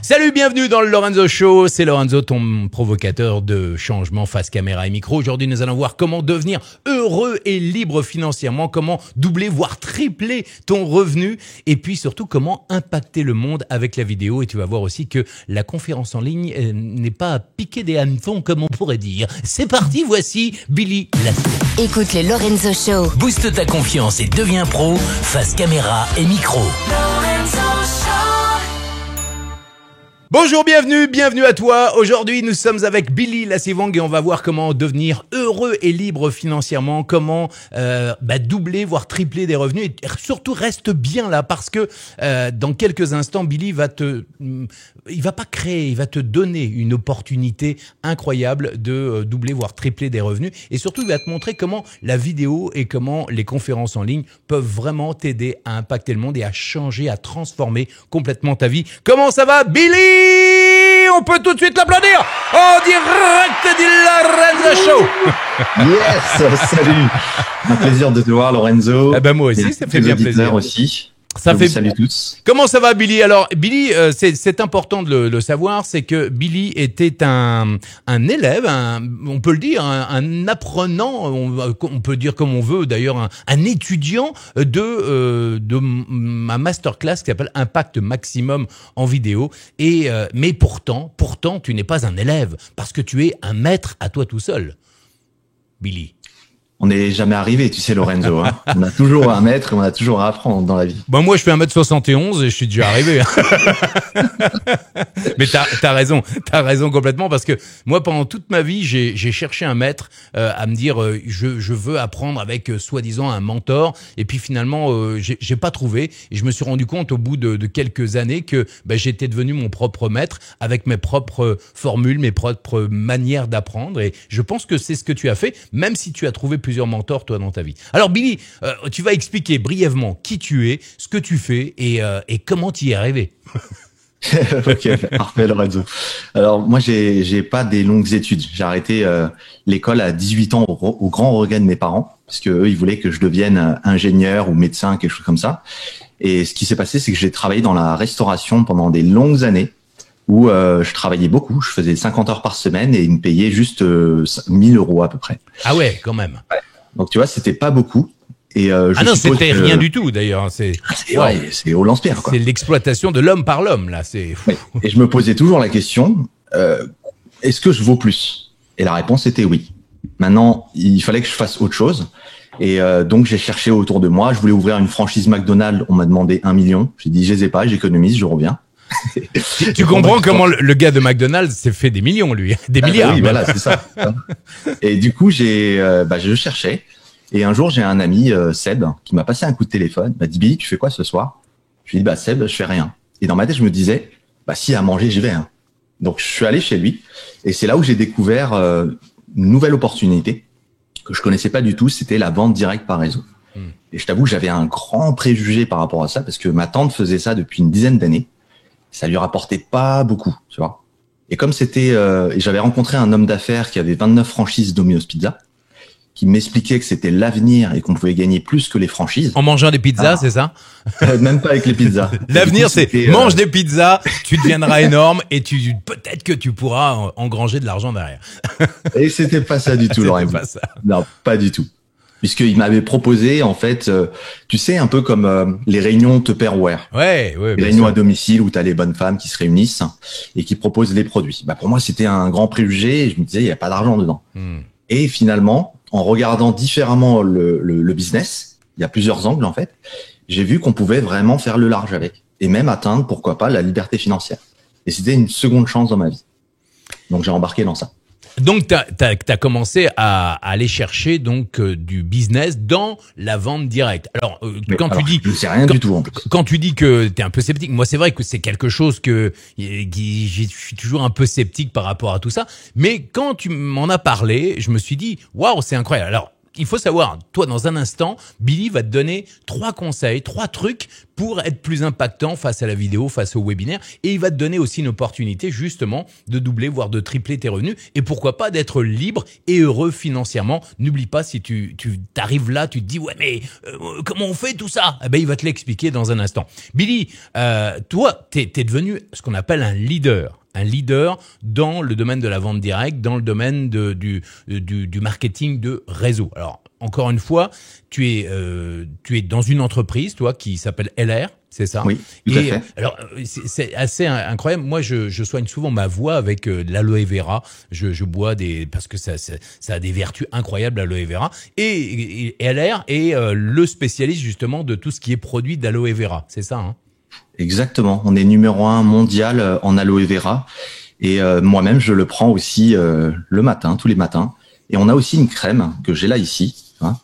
Salut, bienvenue dans le Lorenzo Show. C'est Lorenzo, ton provocateur de changement face caméra et micro. Aujourd'hui, nous allons voir comment devenir heureux et libre financièrement, comment doubler, voire tripler ton revenu, et puis surtout comment impacter le monde avec la vidéo. Et tu vas voir aussi que la conférence en ligne n'est pas à piquer des hannetons, comme on pourrait dire. C'est parti, voici Billy Lasco. Écoute le Lorenzo Show. Booste ta confiance et deviens pro face caméra et micro. Bonjour, bienvenue à toi. Aujourd'hui, nous sommes avec Billy Lassivang et on va voir comment devenir heureux et libre financièrement, comment doubler, voire tripler des revenus. Et surtout, reste bien là parce que dans quelques instants, Billy va il va te donner une opportunité incroyable de doubler, voire tripler des revenus. Et surtout, il va te montrer comment la vidéo et comment les conférences en ligne peuvent vraiment t'aider à impacter le monde et à changer, à transformer complètement ta vie. Comment ça va, Billy? On peut tout de suite l'applaudir en direct du Lorenzo Show. Yes, salut. Un plaisir de te voir, Lorenzo. Eh ben moi aussi, ça fait bien plaisir. Aussi. Salut tous. Comment ça va, Billy? Alors, Billy, c'est important de le savoir, c'est que Billy était un élève, on peut le dire, un apprenant, on peut dire comme on veut, d'ailleurs, un étudiant de ma masterclass qui s'appelle Impact Maximum en vidéo. Et mais pourtant, tu n'es pas un élève parce que tu es un maître à toi tout seul, Billy. On n'est jamais arrivé, tu sais, Lorenzo. Hein. On a toujours un maître et on a toujours à apprendre dans la vie. Moi, je fais 1m71 et je suis déjà arrivé. Mais t'as raison complètement parce que moi, pendant toute ma vie, j'ai cherché un maître à me dire je veux apprendre avec soi-disant un mentor. Et puis finalement, j'ai pas trouvé. Et je me suis rendu compte au bout de quelques années que j'étais devenu mon propre maître avec mes propres formules, mes propres manières d'apprendre. Et je pense que c'est ce que tu as fait, même si tu as trouvé plusieurs mentors, toi, dans ta vie. Alors, Billy, tu vas expliquer brièvement qui tu es, ce que tu fais et comment tu y es arrivé. Ok, parfait, Lorenzo. Alors, moi, j'ai pas des longues études. J'ai arrêté l'école à 18 ans au grand regret de mes parents, parce que eux, ils voulaient que je devienne ingénieur ou médecin, quelque chose comme ça. Et ce qui s'est passé, c'est que j'ai travaillé dans la restauration pendant des longues années, où je travaillais beaucoup, je faisais 50 heures par semaine et ils me payaient juste 1000 euros à peu près. Ah ouais, quand même. Ouais. Donc tu vois, c'était pas beaucoup. Et c'était rien du tout d'ailleurs. C'est au lance-pierre, quoi. C'est l'exploitation de l'homme par l'homme là. C'est. Ouais. Et je me posais toujours la question est-ce que je vaux plus? Et la réponse était oui. Maintenant, il fallait que je fasse autre chose. Et donc j'ai cherché autour de moi. Je voulais ouvrir une franchise McDonald's. On m'a demandé 1 million. J'ai dit je les ai pas, j'économise, je reviens. Tu comprends comment le gars de McDonald's s'est fait des millions, lui, des milliards. Oui, voilà, c'est ça. Et du coup, je cherchais. Et un jour, j'ai un ami, Seb, qui m'a passé un coup de téléphone. M'a dit, Billy, tu fais quoi ce soir? Je lui ai dit, Seb, je fais rien. Et dans ma tête, je me disais, si à manger, j'y vais. Hein. Donc, je suis allé chez lui. Et c'est là où j'ai découvert une nouvelle opportunité que je connaissais pas du tout. C'était la vente directe par réseau. Et je t'avoue que j'avais un grand préjugé par rapport à ça parce que ma tante faisait ça depuis une dizaine d'années. Ça lui rapportait pas beaucoup, tu vois. Et comme c'était, et j'avais rencontré un homme d'affaires qui avait 29 franchises Domino's Pizza, qui m'expliquait que c'était l'avenir et qu'on pouvait gagner plus que les franchises. En mangeant des pizzas, c'est ça? Même pas avec les pizzas. L'avenir, c'est mange des pizzas, tu deviendras énorme et peut-être que tu pourras engranger de l'argent derrière. Et c'était pas ça du tout, Laurent. Pas ça. Non, pas du tout. Puisqu'il m'avait proposé, en fait, tu sais, un peu comme les réunions Tupperware. Ouais. Les réunions à domicile où tu as les bonnes femmes qui se réunissent et qui proposent les produits. Pour moi, c'était un grand préjugé et je me disais, il n'y a pas d'argent dedans. Et finalement, en regardant différemment le business, il y a plusieurs angles, en fait, j'ai vu qu'on pouvait vraiment faire le large avec. Et même atteindre, pourquoi pas, la liberté financière. Et c'était une seconde chance dans ma vie. Donc, j'ai embarqué dans ça. Donc, t'as commencé à aller chercher donc du business dans la vente directe. Alors, je sais rien du tout en plus. Quand tu dis que t'es un peu sceptique, moi c'est vrai que c'est quelque chose je suis toujours un peu sceptique par rapport à tout ça. Mais quand tu m'en as parlé, je me suis dit waouh, c'est incroyable. Alors, il faut savoir, toi, dans un instant, Billy va te donner 3 conseils, 3 trucs pour être plus impactant face à la vidéo, face au webinaire. Et il va te donner aussi une opportunité, justement, de doubler, voire de tripler tes revenus. Et pourquoi pas d'être libre et heureux financièrement. N'oublie pas, si tu t'arrives là, tu te dis, ouais, mais comment on fait tout ça? Eh ben, il va te l'expliquer dans un instant. Billy, toi, t'es devenu ce qu'on appelle un leader dans le domaine de la vente directe, dans le domaine du marketing de réseau. Alors, encore une fois, tu es dans une entreprise, toi, qui s'appelle LR, c'est ça? Oui, tout à fait. Alors, c'est assez incroyable. Moi, je soigne souvent ma voix avec de l'aloe vera. Je bois parce que ça a des vertus incroyables, l'aloe vera. Et LR est le spécialiste, justement, de tout ce qui est produit d'aloe vera. C'est ça, hein? Exactement. On est numéro 1 mondial en aloe vera. Et moi-même, je le prends aussi le matin, tous les matins. Et on a aussi une crème que j'ai là ici. Hein,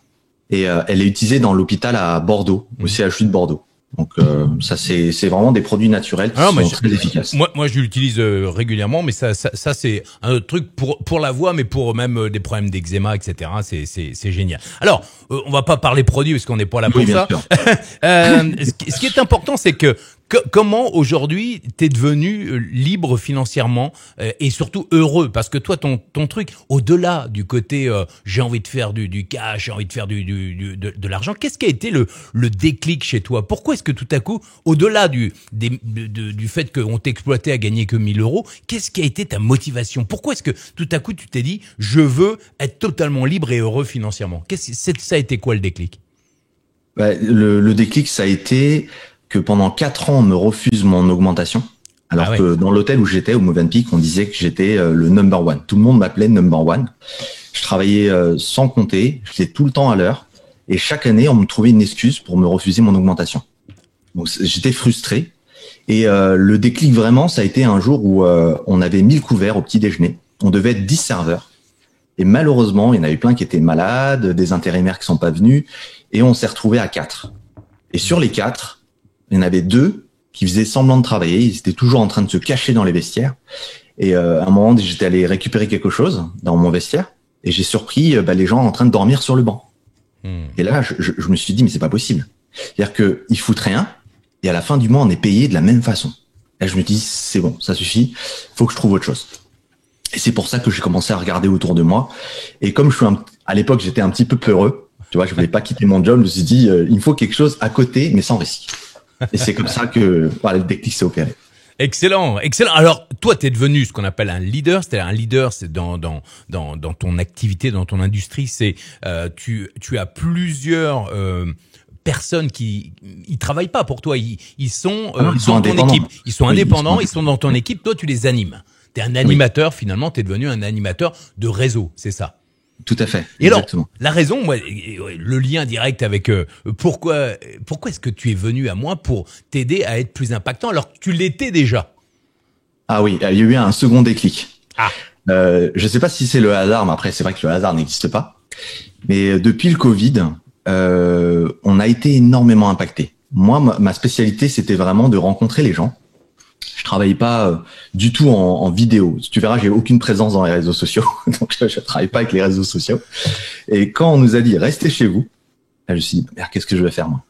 et elle est utilisée dans l'hôpital à Bordeaux, au CHU de Bordeaux. Donc ça, c'est vraiment des produits naturels qui sont très efficaces. Moi, je l'utilise régulièrement, mais ça c'est un autre truc pour la voix, mais pour même des problèmes d'eczéma, etc. C'est génial. Alors, on va pas parler produits parce qu'on n'est pas là pour ça. Ce qui est important, c'est que comment aujourd'hui t'es devenu libre financièrement et surtout heureux, parce que toi ton truc, au-delà du côté j'ai envie de faire du cash, j'ai envie de faire de l'argent, qu'est-ce qui a été le déclic chez toi? Pourquoi est-ce que tout à coup, au-delà du fait qu'on t'exploitait à gagner que 1 000 euros, qu'est-ce qui a été ta motivation? Pourquoi est-ce que tout à coup tu t'es dit je veux être totalement libre et heureux financièrement? Ça a été quoi le déclic? Le déclic, ça a été que pendant 4 ans, on me refuse mon augmentation. Alors que dans l'hôtel où j'étais, au Movenpick, on disait que j'étais le number 1. Tout le monde m'appelait number 1. Je travaillais sans compter, j'étais tout le temps à l'heure. Et chaque année, on me trouvait une excuse pour me refuser mon augmentation. Donc j'étais frustré. Et le déclic vraiment, ça a été un jour où on avait 1000 couverts au petit déjeuner. On devait être 10 serveurs. Et malheureusement, il y en avait plein qui étaient malades, des intérimaires qui sont pas venus. Et on s'est retrouvés à 4. Et sur les 4, il y en avait 2 qui faisaient semblant de travailler. Ils étaient toujours en train de se cacher dans les vestiaires. Et à un moment, j'étais allé récupérer quelque chose dans mon vestiaire et j'ai surpris les gens en train de dormir sur le banc. Et là, je me suis dit, mais c'est pas possible. C'est-à-dire que ils foutent rien et à la fin du mois, on est payé de la même façon. Et là, je me dis, c'est bon, ça suffit. Faut que je trouve autre chose. Et c'est pour ça que j'ai commencé à regarder autour de moi. Et comme à l'époque, j'étais un petit peu peureux. Tu vois, je voulais pas quitter mon job. Je me suis dit, il me faut quelque chose à côté, mais sans risque. Et c'est comme ça que le déclic s'est opéré. Excellent. Alors, toi, t'es devenu ce qu'on appelle un leader. C'est-à-dire un leader, c'est dans ton activité, dans ton industrie. C'est tu as plusieurs personnes qui ils travaillent pas pour toi. Ils sont dans ton équipe. Ils sont indépendants. Ils sont dans ton équipe. Toi, tu les animes. T'es un animateur. Finalement, t'es devenu un animateur de réseau. C'est ça. Tout à fait. Et exactement. Alors, la raison, moi, le lien direct avec pourquoi est-ce que tu es venu à moi pour t'aider à être plus impactant alors que tu l'étais déjà? Ah oui, il y a eu un second déclic. Je sais pas si c'est le hasard, mais après c'est vrai que le hasard n'existe pas. Mais depuis le Covid, on a été énormément impacté. Moi, ma spécialité, c'était vraiment de rencontrer les gens. Je travaille pas du tout en vidéo. Tu verras, j'ai aucune présence dans les réseaux sociaux, donc je travaille pas avec les réseaux sociaux. Et quand on nous a dit restez chez vous, là, je me suis dit merde, qu'est-ce que je vais faire moi?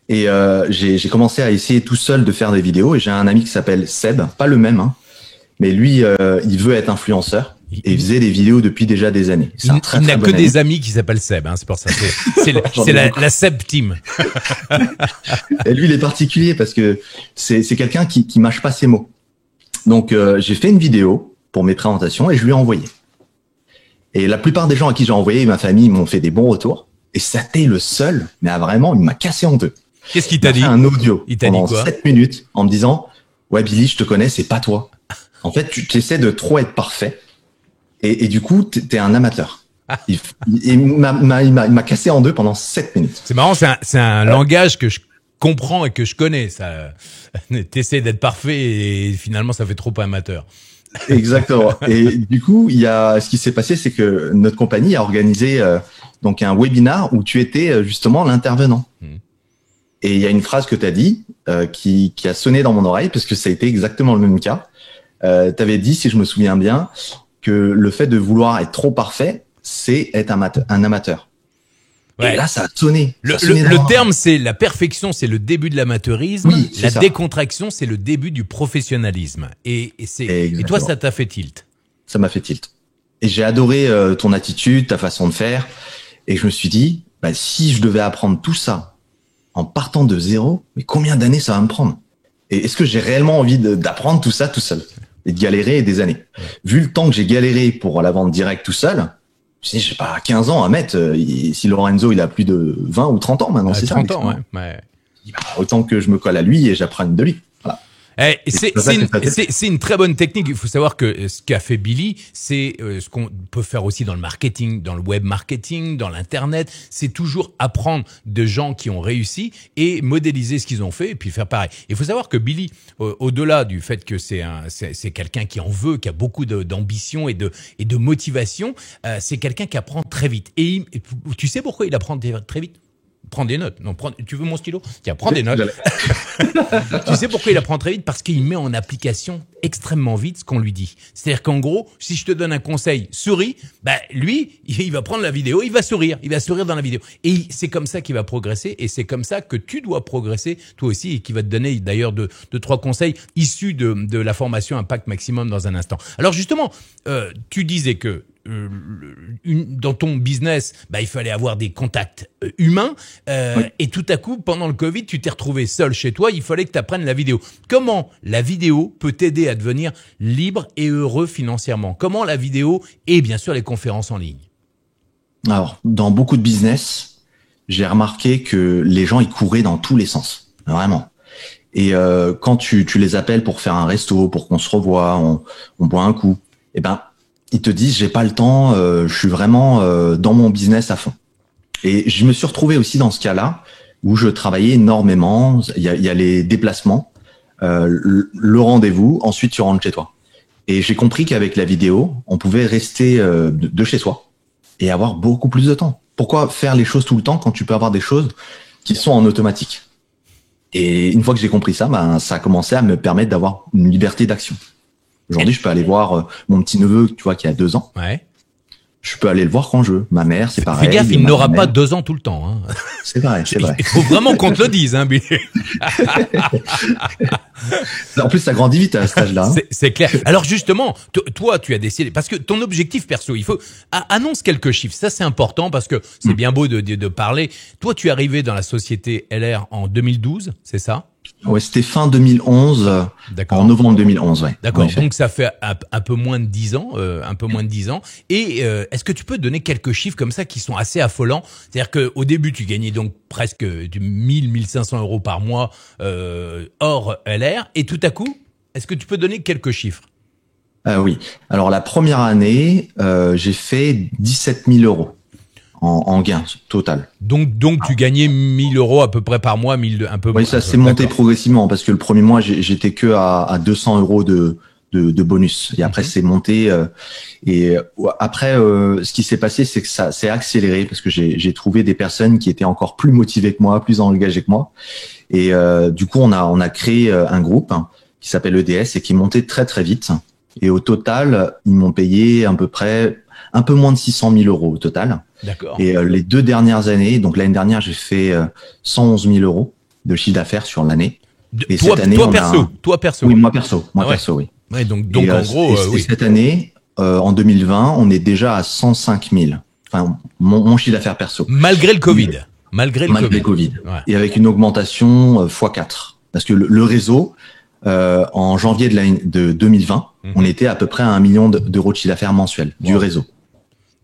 Et j'ai commencé à essayer tout seul de faire des vidéos. Et j'ai un ami qui s'appelle Seb, pas le même, hein, mais lui, il veut être influenceur. Et il faisait des vidéos depuis déjà des années. Il n'a que des amis qui s'appellent Seb, hein, c'est pour ça. C'est la Seb Team. Et lui, il est particulier parce que c'est quelqu'un qui mâche pas ses mots. Donc, j'ai fait une vidéo pour mes présentations et je lui ai envoyé. Et la plupart des gens à qui j'ai envoyé, ma famille, m'ont fait des bons retours. Et c'était le seul, mais vraiment, il m'a cassé en deux. Qu'est-ce qu'il t'a dit? Un audio il t'a dit quoi? 7 minutes en me disant « Ouais, Billy, je te connais, c'est pas toi. En fait, tu essaies de trop être parfait. Et du coup, t'es un amateur. » Il m'a cassé en deux pendant 7 minutes. C'est marrant, c'est un langage que je comprends et que je connais. Ça, t'essaies d'être parfait et finalement, ça fait trop amateur. Exactement. Et du coup, ce qui s'est passé, c'est que notre compagnie a organisé donc un webinar où tu étais justement l'intervenant. Et il y a une phrase que tu as dit qui a sonné dans mon oreille parce que ça a été exactement le même cas. Tu avais dit, si je me souviens bien, que le fait de vouloir être trop parfait, c'est être un amateur. Ouais. Et là, ça a sonné. Le terme, c'est la perfection, c'est le début de l'amateurisme. Oui, la ça. décontraction, c'est le début du professionnalisme. Et toi, ça t'a fait tilt. Ça m'a fait tilt. Et j'ai adoré ton attitude, ta façon de faire. Et je me suis dit, bah, si je devais apprendre tout ça en partant de zéro, mais combien d'années ça va me prendre? Et est-ce que j'ai réellement envie d'apprendre tout ça tout seul? Et de galérer des années. Vu le temps que j'ai galéré pour la vente directe tout seul, je sais pas, 15 ans à mettre. Si Lorenzo, il a plus de 20 ou 30 ans maintenant, c'est 30 ça. 30 ans, ouais. Bah, autant que je me colle à lui et j'apprenne de lui. Voilà. C'est une très bonne technique. Il faut savoir que ce qu'a fait Billy, c'est ce qu'on peut faire aussi dans le marketing, dans le web marketing, dans l'internet. C'est toujours apprendre de gens qui ont réussi et modéliser ce qu'ils ont fait et puis faire pareil. Il faut savoir que Billy, au-delà du fait que c'est quelqu'un qui en veut, qui a beaucoup d'ambition et de motivation, c'est quelqu'un qui apprend très vite. Et tu sais pourquoi il apprend très vite? Prends des notes. Non, tu veux mon stylo? Tiens, prends des notes. Tu sais pourquoi il apprend très vite? Parce qu'il met en application extrêmement vite ce qu'on lui dit. C'est-à-dire qu'en gros, si je te donne un conseil, souris, bah, lui, il va prendre la vidéo, il va sourire dans la vidéo. Et c'est comme ça qu'il va progresser et c'est comme ça que tu dois progresser toi aussi et qui va te donner d'ailleurs deux, trois conseils issus de la formation Impact Maximum dans un instant. Alors justement, tu disais que dans ton business, bah, il fallait avoir des contacts humains Oui. et tout à coup, pendant le Covid, tu t'es retrouvé seul chez toi, il fallait que tu apprennes la vidéo. Comment la vidéo peut t'aider à devenir libre et heureux financièrement? Comment la vidéo et bien sûr les conférences en ligne? Alors, dans beaucoup de business, j'ai remarqué que les gens, ils couraient dans tous les sens. Vraiment. Et quand tu les appelles pour faire un resto, pour qu'on se revoie, on boit un coup, eh ben, ils te disent j'ai pas le temps, je suis vraiment dans mon business à fond. Et je me suis retrouvé aussi dans ce cas-là où je travaillais énormément. Il y a les déplacements, le rendez-vous, ensuite tu rentres chez toi. Et j'ai compris qu'avec la vidéo, on pouvait rester de chez soi et avoir beaucoup plus de temps. Pourquoi faire les choses tout le temps quand tu peux avoir des choses qui sont en automatique? Et une fois que j'ai compris ça, ben ça a commencé à me permettre d'avoir une liberté d'action. Aujourd'hui, je peux aller voir mon petit neveu, tu vois, qui a 2 ans. Ouais. Je peux aller le voir quand je veux. Ma mère, c'est pareil. Fais gaffe, il n'aura pas 2 ans tout le temps. Hein. C'est vrai, c'est vrai. Il faut vraiment qu'on te le dise, hein, Billy. En plus, ça grandit vite à cet âge-là. Hein. C'est clair. Alors justement, toi, tu as décidé, parce que ton objectif perso, il faut annonce quelques chiffres. Ça, c'est important parce que c'est bien beau de parler. Toi, tu es arrivé dans la société LR en 2012, c'est ça? Ouais, c'était fin 2011, en novembre 2011, ouais. D'accord. Donc ça fait un peu moins de 10 ans, Et est-ce que tu peux donner quelques chiffres comme ça qui sont assez affolants? C'est-à-dire que au début tu gagnais donc presque du 1 500 euros par mois hors LR, et tout à coup, est-ce que tu peux donner quelques chiffres? Oui. Alors la première année, j'ai fait 17 000 euros. En gain total. Donc tu gagnais 1 000 euros à peu près par mois, un peu. Oui, ça s'est monté progressivement parce que le premier mois j'étais que à 200 euros de bonus et après c'est monté et après ce qui s'est passé c'est que ça s'est accéléré parce que j'ai trouvé des personnes qui étaient encore plus motivées que moi, plus engagées que moi et du coup on a créé un groupe qui s'appelle EDS et qui montait très très vite et au total ils m'ont payé à peu près un peu moins de 600 000 euros au total. D'accord. Et les 2 dernières années, donc l'année dernière, j'ai fait 111 000 euros de chiffre d'affaires sur l'année. Et cette année, toi perso. Oui, moi perso, oui. Ouais, donc en gros, oui. Cette année, en 2020, on est déjà à 105 000. Enfin, mon chiffre d'affaires perso. Malgré le Covid. Malgré le Covid. Ouais. Et avec une augmentation x4. Parce que le réseau, en janvier de 2020, on était à peu près à 1 million d'euros de chiffre d'affaires mensuel du réseau.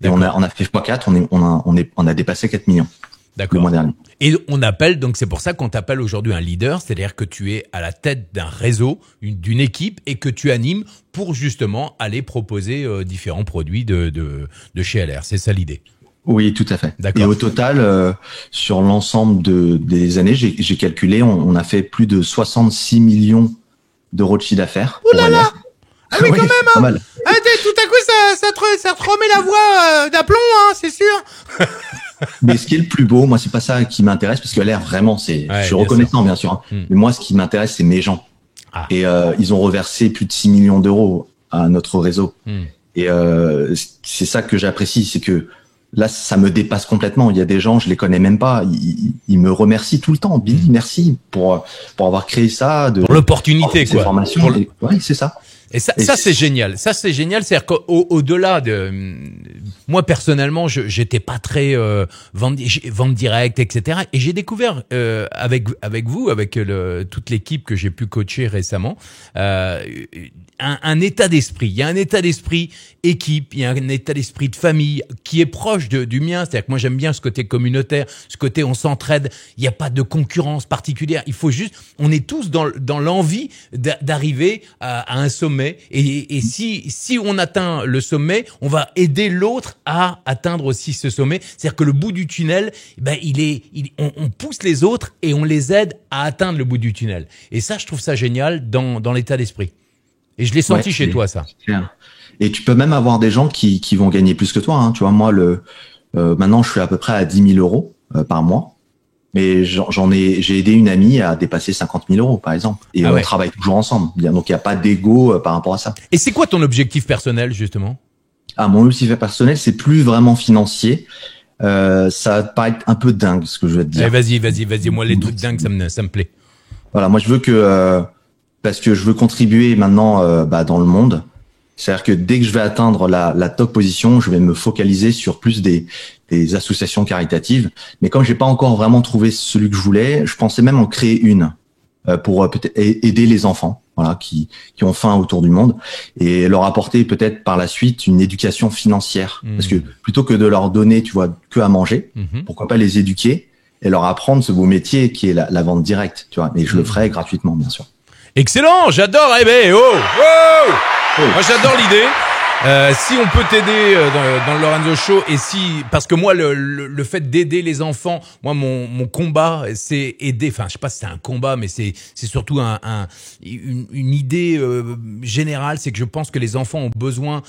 Et on a fait x4, on a dépassé 4 millions. D'accord. Le mois dernier. Et on appelle, donc c'est pour ça qu'on t'appelle aujourd'hui un leader, c'est-à-dire que tu es à la tête d'un réseau, d'une équipe, et que tu animes pour justement aller proposer différents produits de chez LR. C'est ça l'idée. Oui, tout à fait. D'accord. Et au total, sur l'ensemble des années, j'ai calculé, on a fait plus de 66 millions d'euros de chiffre d'affaires. Ouh là là! Ah oui, quand même, hein. Pas mal. Ah, tout à coup, ça te remet la voix d'aplomb, hein, c'est sûr. Mais ce qui est le plus beau, moi, c'est pas ça qui m'intéresse, parce que l'air, vraiment, je suis reconnaissant, bien sûr. Hein. Mais moi, ce qui m'intéresse, c'est mes gens. Ah. Et ils ont reversé plus de 6 millions d'euros à notre réseau. Et c'est ça que j'apprécie, c'est que là, ça me dépasse complètement. Il y a des gens, je les connais même pas. Ils me remercient tout le temps. Billy, merci pour avoir créé ça. Pour l'opportunité, quoi. Formations. Oui, c'est ça. Et ça c'est génial. Ça, c'est génial. C'est-à-dire qu'au-delà de, moi, personnellement, j'étais pas très, vente directe, etc. Et j'ai découvert, avec vous, avec toute l'équipe que j'ai pu coacher récemment, un état d'esprit. Il y a un état d'esprit équipe, il y a un état d'esprit de famille qui est proche du mien. C'est-à-dire que moi, j'aime bien ce côté communautaire, ce côté on s'entraide. Il n'y a pas de concurrence particulière. Il faut juste, on est tous dans l'envie d'arriver à un sommet. Et si on atteint le sommet, on va aider l'autre à atteindre aussi ce sommet. C'est-à-dire que le bout du tunnel, ben, on pousse les autres et on les aide à atteindre le bout du tunnel. Et ça, je trouve ça génial dans l'état d'esprit. Et je l'ai senti chez toi, ça. Et tu peux même avoir des gens qui vont gagner plus que toi. Hein. Tu vois, moi, maintenant, je suis à peu près à 10 000 euros par mois. Mais j'ai aidé une amie à dépasser 50 000 euros, par exemple. Et on travaille toujours ensemble. Donc, il n'y a pas d'ego par rapport à ça. Et c'est quoi ton objectif personnel, justement? Mon objectif personnel, c'est plus vraiment financier. Ça va paraître un peu dingue, ce que je vais te dire. Vas-y. Moi, les trucs dingues, ça me plaît. Voilà, moi, je veux parce que je veux contribuer maintenant dans le monde. C'est-à-dire que dès que je vais atteindre la top position, je vais me focaliser sur plus des associations caritatives. Mais comme j'ai pas encore vraiment trouvé celui que je voulais, je pensais même en créer une pour peut-être aider les enfants, voilà, qui ont faim autour du monde, et leur apporter peut-être par la suite une éducation financière. Parce que plutôt que de leur donner, tu vois, que à manger, pourquoi pas les éduquer et leur apprendre ce beau métier qui est la vente directe, tu vois. Mais je le ferai gratuitement, bien sûr. Excellent, j'adore. Moi, j'adore l'idée. Si on peut t'aider dans le Lorenzo Show, et parce que moi le fait d'aider les enfants, moi mon combat c'est aider. Enfin, je sais pas si c'est un combat, mais c'est surtout une idée générale, c'est que je pense que les enfants ont besoin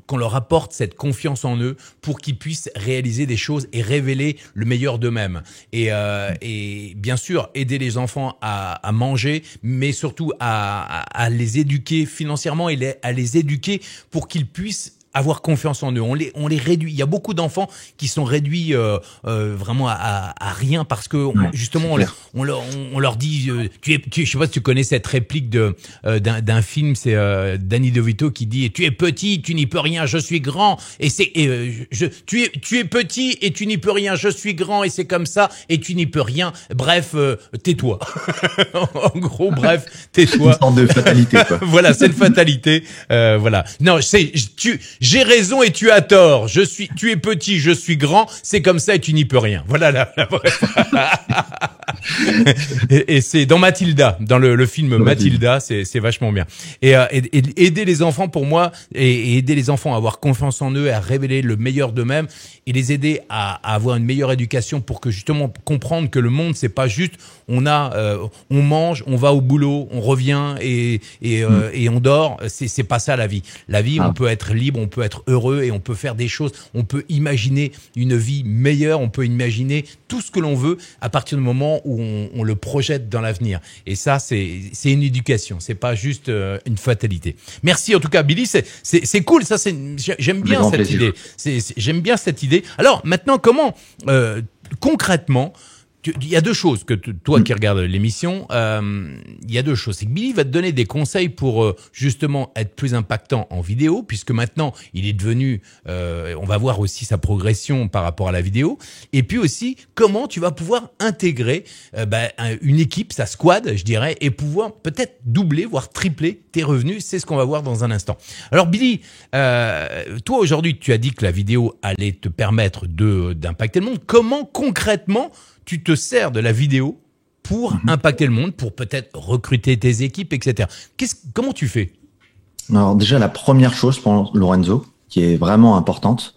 qu'on leur apporte cette confiance en eux pour qu'ils puissent réaliser des choses et révéler le meilleur d'eux-mêmes. Et bien sûr aider les enfants à manger, mais surtout à les éduquer financièrement et à les éduquer pour qu'ils puissent avoir confiance en eux. On les réduit. Il y a beaucoup d'enfants qui sont réduits vraiment à rien parce que justement on leur dit je sais pas si tu connais cette réplique d'un film, c'est Danny DeVito qui dit tu es petit, tu n'y peux rien, je suis grand, et tu es petit et tu n'y peux rien, je suis grand et c'est comme ça et tu n'y peux rien. Bref, tais-toi. En gros, bref, tais-toi. Une sorte de fatalité, quoi. Voilà, c'est une fatalité. Voilà. Non, j'ai raison et tu as tort. Tu es petit, je suis grand. C'est comme ça et tu n'y peux rien. Voilà la vraie. et c'est dans Mathilda, dans le film Mathilda, c'est vachement bien. Et aider les enfants pour moi, et aider les enfants à avoir confiance en eux, à révéler le meilleur d'eux-mêmes, et les aider à avoir une meilleure éducation pour que justement comprendre que le monde c'est pas juste on mange, on va au boulot, on revient et on dort. C'est pas ça la vie. La vie, on peut être libre, on peut être heureux et on peut faire des choses. On peut imaginer une vie meilleure. On peut imaginer tout ce que l'on veut à partir du moment où on le projette dans l'avenir. Et ça, c'est une éducation. C'est pas juste une fatalité. Merci en tout cas, Billy. C'est cool. Ça, j'aime bien cette idée. J'aime bien cette idée. Alors maintenant, comment concrètement? Il y a deux choses que toi qui regardes l'émission, il y a deux choses. C'est que Billy va te donner des conseils pour justement être plus impactant en vidéo, puisque maintenant il est devenu, on va voir aussi sa progression par rapport à la vidéo. Et puis aussi comment tu vas pouvoir intégrer une équipe, sa squad, je dirais, et pouvoir peut-être doubler, voire tripler tes revenus. C'est ce qu'on va voir dans un instant. Alors Billy, toi aujourd'hui tu as dit que la vidéo allait te permettre d'impacter le monde. Comment concrètement tu te sers de la vidéo pour impacter le monde, pour peut-être recruter tes équipes, etc. Comment tu fais? Alors déjà, la première chose pour Lorenzo, qui est vraiment importante,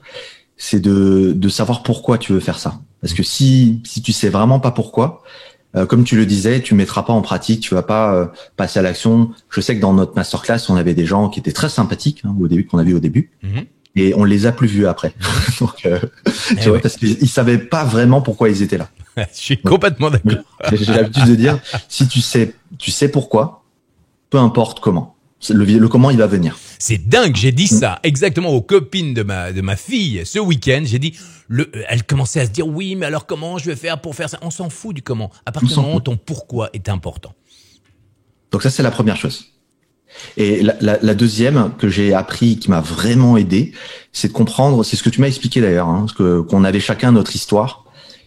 c'est de savoir pourquoi tu veux faire ça. Parce que si tu sais vraiment pas pourquoi, comme tu le disais, tu mettras pas en pratique, tu vas pas passer à l'action. Je sais que dans notre masterclass, on avait des gens qui étaient très sympathiques qu'on a vu au début. Et on les a plus vus après. Donc, tu vois, parce qu'ils savaient pas vraiment pourquoi ils étaient là. Je suis complètement d'accord. J'ai l'habitude de dire, si tu sais pourquoi, peu importe comment. Le comment il va venir. C'est dingue, j'ai dit ça exactement aux copines de ma fille ce week-end. J'ai dit, elle commençait à se dire, oui, mais alors comment je vais faire pour faire ça? On s'en fout du comment. À partir du moment où ton pourquoi est important. Donc ça, c'est la première chose. Et la deuxième que j'ai appris, qui m'a vraiment aidé, c'est de comprendre, c'est ce que tu m'as expliqué d'ailleurs, hein, qu'on avait chacun notre histoire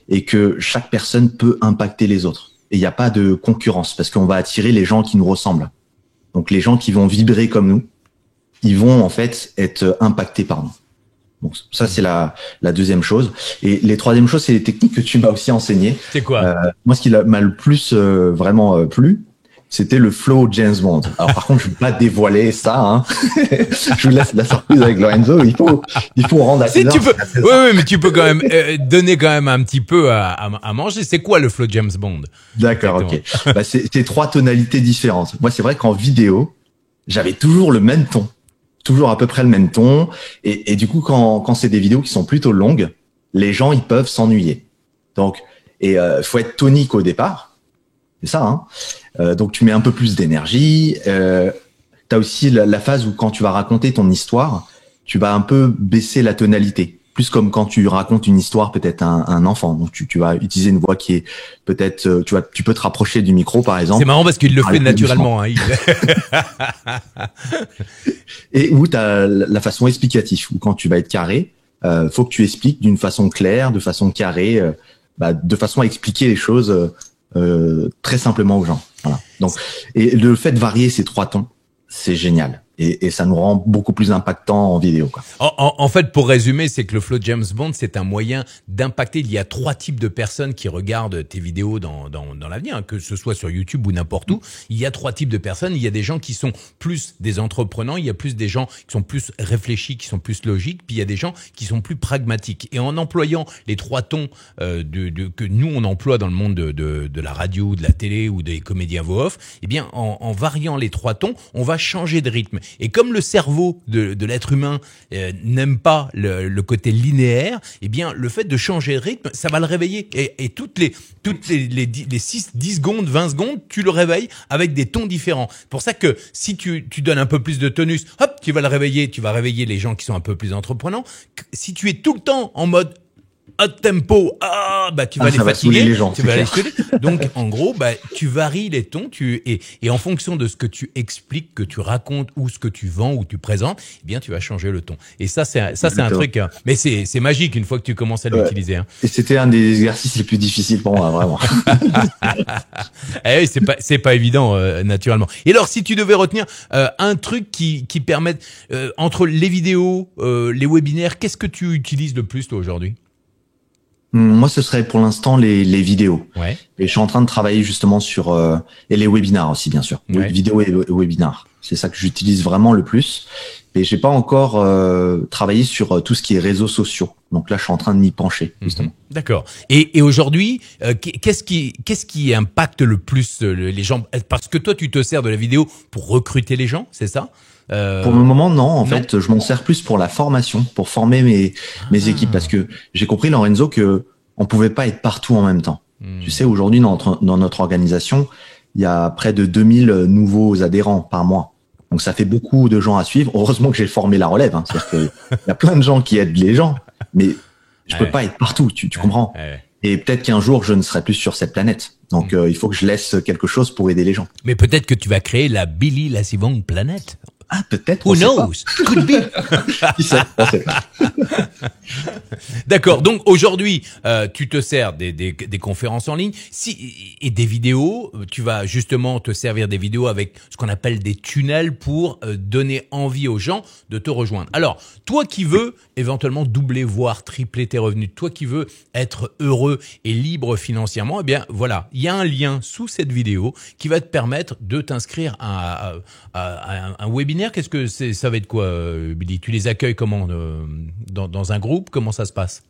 et que chaque personne peut impacter les autres. Et il n'y a pas de concurrence parce qu'on va attirer les gens qui nous ressemblent. Donc les gens qui vont vibrer comme nous, ils vont en fait être impactés par nous. Donc ça, c'est la deuxième chose. Et les troisième choses, c'est les techniques que tu m'as aussi enseignées. C'est quoi? Moi, ce qui m'a le plus vraiment plu, c'était le flow James Bond. Alors par contre, je ne vais pas dévoiler ça. Hein. Je vous laisse la surprise avec Lorenzo. Il faut rendre à César. Oui, mais tu peux quand même donner quand même un petit peu à manger. C'est quoi le flow James Bond? D'accord, ok. Bah, c'est 3 tonalités différentes. Moi, c'est vrai qu'en vidéo, j'avais toujours le même ton, toujours à peu près le même ton. Et du coup, quand c'est des vidéos qui sont plutôt longues, les gens ils peuvent s'ennuyer. Donc, faut être tonique au départ. C'est ça, hein. Donc tu mets un peu plus d'énergie. T'as aussi la phase où quand tu vas raconter ton histoire, tu vas un peu baisser la tonalité, plus comme quand tu racontes une histoire peut-être à un enfant. Donc tu vas utiliser une voix qui est peut-être, tu peux te rapprocher du micro par exemple. C'est marrant parce qu'il le fait naturellement. Hein, Et où t'as la façon explicative, où quand tu vas être carré, faut que tu expliques d'une façon claire, de façon carrée, de façon à expliquer les choses. Très simplement aux gens. Voilà. Donc, et le fait de varier ces 3 tons, c'est génial. Et ça nous rend beaucoup plus impactant en vidéo, quoi. En fait, pour résumer, c'est que le flow James Bond, c'est un moyen d'impacter. Il y a 3 types de personnes qui regardent tes vidéos dans l'avenir, hein, que ce soit sur YouTube ou n'importe où. Il y a 3 types de personnes. Il y a des gens qui sont plus des entrepreneurs, il y a plus des gens qui sont plus réfléchis, qui sont plus logiques, puis il y a des gens qui sont plus pragmatiques. Et en employant les 3 tons que nous on emploie dans le monde de la radio, de la télé ou des comédiens voix off, eh bien en variant les 3 tons, on va changer de rythme. Et comme le cerveau de l'être humain n'aime pas le côté linéaire, eh bien le fait de changer de rythme, ça va le réveiller. Et toutes les 6, 10 secondes, 20 secondes, tu le réveilles avec des tons différents. C'est pour ça que si tu donnes un peu plus de tonus, hop, tu vas réveiller les gens qui sont un peu plus entrepreneurs. Si tu es tout le temps en mode hot tempo, tu vas les fatiguer, les gens, tu vas les saouler. Donc, en gros, tu varies les tons, et en fonction de ce que tu expliques, que tu racontes, ou ce que tu vends, ou tu présentes, eh bien, tu vas changer le ton. Et ça, c'est un truc, mais c'est magique une fois que tu commences à l'utiliser, hein. Et c'était un des exercices les plus difficiles pour moi, vraiment. Eh oui, c'est pas évident, naturellement. Et alors, si tu devais retenir, un truc qui permette, entre les vidéos, les webinaires, qu'est-ce que tu utilises le plus, toi, aujourd'hui? Moi, ce serait pour l'instant les vidéos. Ouais. Et je suis en train de travailler justement sur et les webinars aussi, bien sûr. Ouais. Vidéos et webinars. C'est ça que j'utilise vraiment le plus. Et j'ai pas encore travaillé sur tout ce qui est réseaux sociaux. Donc là, je suis en train de m'y pencher justement. D'accord. Et aujourd'hui, qu'est-ce qui impacte le plus les gens? Parce que toi, tu te sers de la vidéo pour recruter les gens, c'est ça? Pour le moment, non. En fait, je m'en sers plus pour la formation, pour former mes équipes, parce que j'ai compris, Lorenzo, que on pouvait pas être partout en même temps. Tu sais, aujourd'hui, dans notre organisation, il y a près de 2000 nouveaux adhérents par mois. Donc, ça fait beaucoup de gens à suivre. Heureusement que j'ai formé la relève, hein, parce que il y a plein de gens qui aident les gens, mais je peux pas être partout. Tu comprends? Et peut-être qu'un jour, je ne serai plus sur cette planète. Donc, il faut que je laisse quelque chose pour aider les gens. Mais peut-être que tu vas créer la Billy Lassivong planète. Ah, peut-être. Who knows? Could be. Qui sait? On sait pas. D'accord. Donc aujourd'hui, tu te sers des conférences en ligne, et des vidéos. Tu vas justement te servir des vidéos avec ce qu'on appelle des tunnels pour donner envie aux gens de te rejoindre. Alors, toi qui veux éventuellement doubler, voire tripler tes revenus, toi qui veux être heureux et libre financièrement, eh bien voilà, il y a un lien sous cette vidéo qui va te permettre de t'inscrire à un webinaire. Qu'est-ce que ça va être quoi, Billy? Tu les accueilles comment, dans un groupe? Comment ça se passe?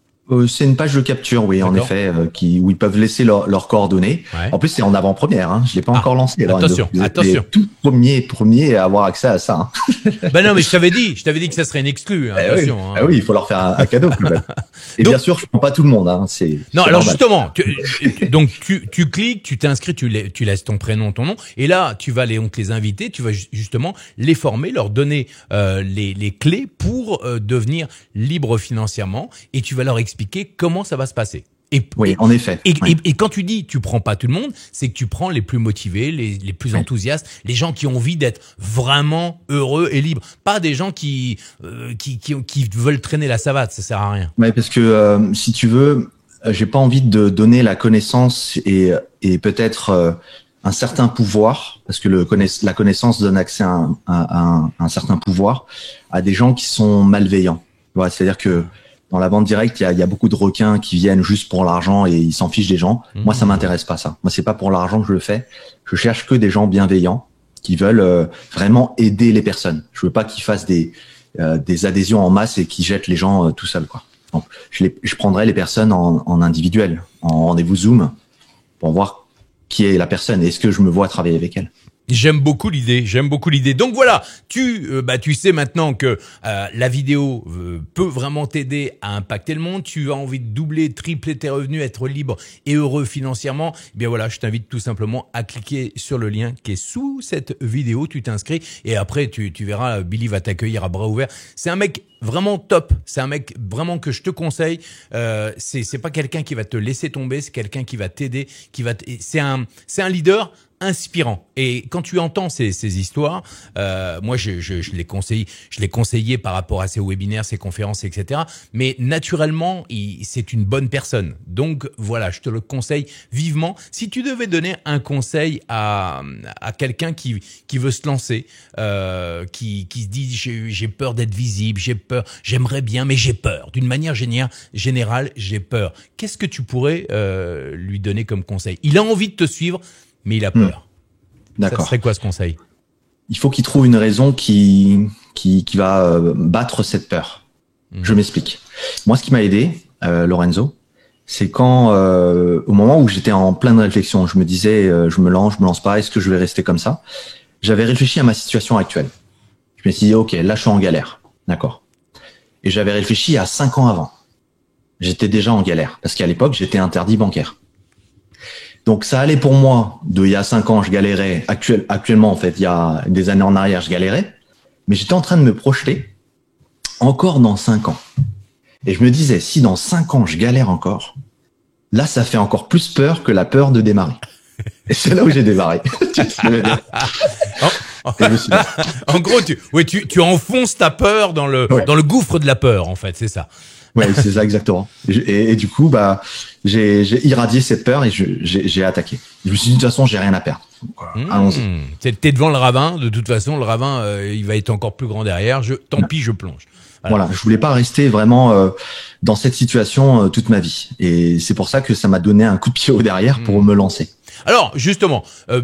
C'est une page de capture, oui, en D'accord. effet, où ils peuvent laisser leurs coordonnées. Ouais. En plus, c'est en avant-première. Hein. Je l'ai pas encore lancé. Lorenzo. Attention, Vous êtes attention. les tout premiers à avoir accès à ça. Hein. Ben non, mais je t'avais dit que ça serait une exclue. Hein, attention. Oui. Hein. Ah oui, il faut leur faire un cadeau. Quand même. Et Donc- bien sûr, je prends pas tout le monde. Hein. Non, c'est alors normal. justement, donc tu cliques, tu t'inscris, tu laisses ton prénom, ton nom, et là tu vas donc les inviter, tu vas justement les former, leur donner les clés pour devenir libres financièrement, et tu vas leur expliquer comment ça va se passer. Oui, en effet. Oui. Et quand tu dis tu prends pas tout le monde, c'est que tu prends les plus motivés, les plus enthousiastes, les gens qui ont envie d'être vraiment heureux et libres, pas des gens qui veulent traîner la savate, ça sert à rien. Ouais, parce que si tu veux, j'ai pas envie de donner la connaissance et peut-être un certain pouvoir, parce que la connaissance donne accès à un certain pouvoir à des gens qui sont malveillants. Voilà, c'est-à-dire que dans la vente directe, il y a beaucoup de requins qui viennent juste pour l'argent et ils s'en fichent des gens. Moi, ça m'intéresse pas ça. Moi, c'est pas pour l'argent que je le fais. Je cherche que des gens bienveillants qui veulent vraiment aider les personnes. Je veux pas qu'ils fassent des adhésions en masse et qu'ils jettent les gens tout seuls, quoi. Donc, je prendrai les personnes en individuel, en rendez-vous Zoom, pour voir qui est la personne et est-ce que je me vois travailler avec elle. J'aime beaucoup l'idée. Donc voilà, tu sais maintenant que la vidéo peut vraiment t'aider à impacter le monde. Tu as envie de doubler, tripler tes revenus, être libre et heureux financièrement. Eh bien voilà, je t'invite tout simplement à cliquer sur le lien qui est sous cette vidéo. Tu t'inscris et après tu verras, Billy va t'accueillir à bras ouverts. C'est un mec vraiment top. C'est un mec vraiment que je te conseille. C'est pas quelqu'un qui va te laisser tomber. C'est quelqu'un qui va t'aider, c'est un leader inspirant. Et quand tu entends ces histoires, moi je l'ai conseillé par rapport à ses webinaires, ses conférences, etc. Mais naturellement, c'est une bonne personne. Donc voilà, je te le conseille vivement. Si tu devais donner un conseil à quelqu'un qui veut se lancer, qui se dit j'ai peur d'être visible, j'ai peur, j'aimerais bien, mais j'ai peur. D'une manière générale, j'ai peur. Qu'est-ce que tu pourrais lui donner comme conseil? Il a envie de te suivre, mais il a peur. D'accord. Ça serait quoi ce conseil? Il faut qu'il trouve une raison qui va battre cette peur. Je m'explique. Moi, ce qui m'a aidé, Lorenzo, c'est quand, au moment où j'étais en pleine réflexion, je me disais, je me lance pas, est-ce que je vais rester comme ça? J'avais réfléchi à ma situation actuelle. Je me suis dit, ok, là, je suis en galère. D'accord. Et j'avais réfléchi à 5 ans avant. J'étais déjà en galère, parce qu'à l'époque, j'étais interdit bancaire. Donc ça allait pour moi il y a 5 ans, je galérais. Actuellement, en fait, il y a des années en arrière, je galérais. Mais j'étais en train de me projeter encore dans 5 ans. Et je me disais, si dans 5 ans, je galère encore, là, ça fait encore plus peur que la peur de démarrer. Et c'est là où j'ai démarré. Tu vois ce que je veux dire ? Et je me suis dit, En gros, tu enfonces ta peur dans le gouffre de la peur, en fait, c'est ça. ouais, c'est ça exactement. Et du coup, j'ai irradié cette peur et j'ai attaqué. Je me suis dit de toute façon, j'ai rien à perdre. Allons-y. T'es devant le ravin. De toute façon, le ravin, il va être encore plus grand derrière. Tant pis, je plonge. Voilà, je voulais pas rester vraiment dans cette situation toute ma vie. Et c'est pour ça que ça m'a donné un coup de pied au derrière pour me lancer. Alors, justement,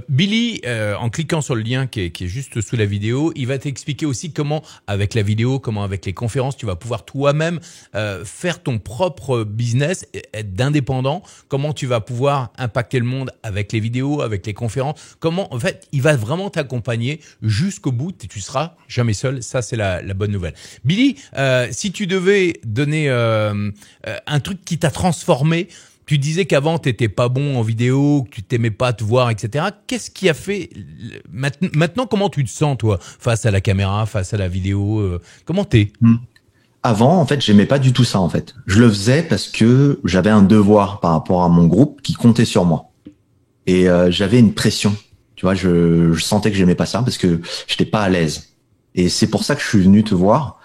Billy, en cliquant sur le lien qui est juste sous la vidéo, il va t'expliquer aussi comment, avec la vidéo, comment avec les conférences, tu vas pouvoir toi-même faire ton propre business, être d'indépendant, comment tu vas pouvoir impacter le monde avec les vidéos, avec les conférences, comment, en fait, il va vraiment t'accompagner jusqu'au bout et tu seras jamais seul. Ça, c'est la bonne nouvelle. Billy, si tu devais donner un truc qui t'a transformé, tu disais qu'avant, t'étais pas bon en vidéo, que tu t'aimais pas te voir, etc. Qu'est-ce qui a fait maintenant, comment tu te sens, toi, face à la caméra, face à la vidéo? Comment t'es? Avant, en fait, j'aimais pas du tout ça, en fait. Je le faisais parce que j'avais un devoir par rapport à mon groupe qui comptait sur moi. Et j'avais une pression. Tu vois, je sentais que j'aimais pas ça parce que j'étais pas à l'aise. Et c'est pour ça que je suis venu te voir.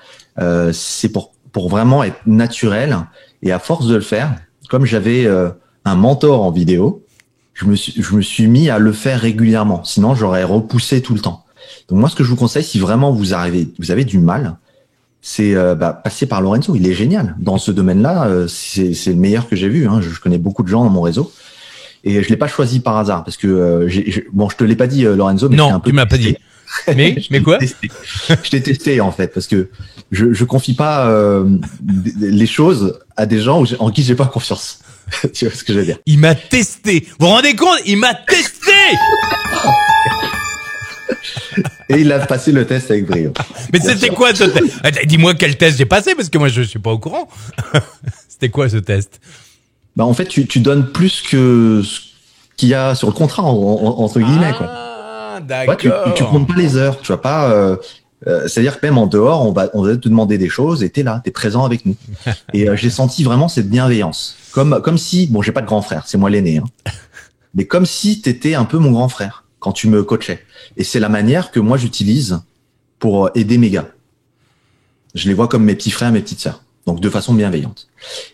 C'est pour vraiment être naturel. Et à force de le faire, comme j'avais un mentor en vidéo, je me suis mis à le faire régulièrement. Sinon, j'aurais repoussé tout le temps. Donc moi, ce que je vous conseille, si vraiment vous avez du mal, c'est passer par Lorenzo. Il est génial dans ce domaine-là. C'est le meilleur que j'ai vu. Hein. Je connais beaucoup de gens dans mon réseau et je l'ai pas choisi par hasard parce que je te l'ai pas dit, Lorenzo. Mais non, tu m'as pas dit. Mais quoi? Je t'ai testé en fait parce que je confie pas les choses à des gens en qui j'ai pas confiance. Tu vois ce que je veux dire? Il m'a testé. Vous vous rendez compte? Il m'a testé. Et il a passé le test avec brio. Mais c'était quoi ce test? Dis-moi quel test j'ai passé parce que moi je suis pas au courant. C'était quoi ce test? Bah en fait tu donnes plus que ce qu'il y a sur le contrat entre guillemets quoi. Ah d'accord. Ouais, tu comptes pas les heures, tu vois pas. C'est-à-dire que même en dehors, on va te demander des choses et t'es là, t'es présent avec nous. Et j'ai senti vraiment cette bienveillance, comme si, bon, j'ai pas de grand frère, c'est moi l'aîné, hein, mais comme si t'étais un peu mon grand frère quand tu me coachais. Et c'est la manière que moi j'utilise pour aider mes gars. Je les vois comme mes petits frères, mes petites sœurs. Donc de façon bienveillante.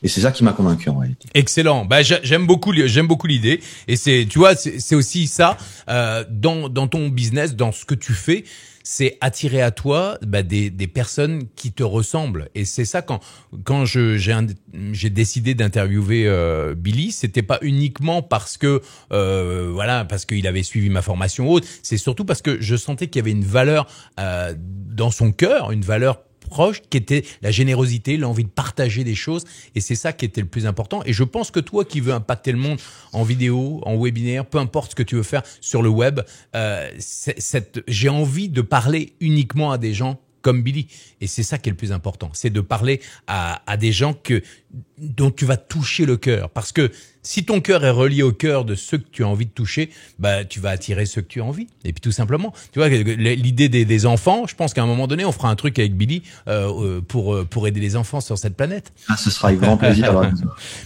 Et c'est ça qui m'a convaincu en réalité. Excellent. Bah j'aime beaucoup l'idée. Et c'est, tu vois, c'est aussi ça dans ton business, dans ce que tu fais, c'est attirer à toi des personnes qui te ressemblent. Et c'est ça quand j'ai décidé d'interviewer Billy, c'était pas uniquement parce que parce qu'il avait suivi ma formation haute. C'est surtout parce que je sentais qu'il y avait une valeur dans son cœur, une valeur proche, qui était la générosité, l'envie de partager des choses, et c'est ça qui était le plus important. Et je pense que toi qui veux impacter le monde en vidéo, en webinaire, peu importe ce que tu veux faire sur le web, j'ai envie de parler uniquement à des gens comme Billy, et c'est ça qui est le plus important, c'est de parler à des gens dont tu vas toucher le cœur, parce que si ton cœur est relié au cœur de ceux que tu as envie de toucher, tu vas attirer ceux que tu as envie. Et puis tout simplement, tu vois, l'idée des enfants, je pense qu'à un moment donné, on fera un truc avec Billy pour aider les enfants sur cette planète. Ah, ce sera avec grand plaisir.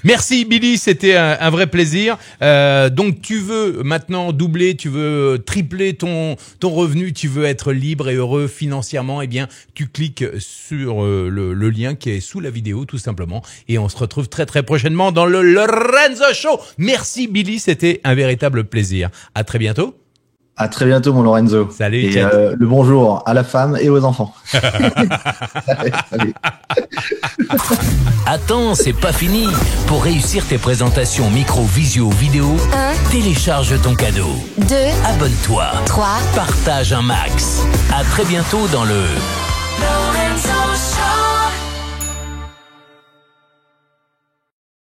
Merci Billy, c'était un vrai plaisir. Donc tu veux maintenant doubler, tu veux tripler ton revenu, tu veux être libre et heureux financièrement, eh bien tu cliques sur le lien qui est sous la vidéo tout simplement, et on se retrouve très très prochainement dans le Lorenzo Show. Merci Billy, c'était un véritable plaisir. À très bientôt. À très bientôt mon Lorenzo. Salut. Et le bonjour à la femme et aux enfants. Salut. Attends, c'est pas fini. Pour réussir tes présentations micro, visio, vidéo, 1, télécharge ton cadeau. 2, Abonne-toi. 3. Partage un max. À très bientôt dans le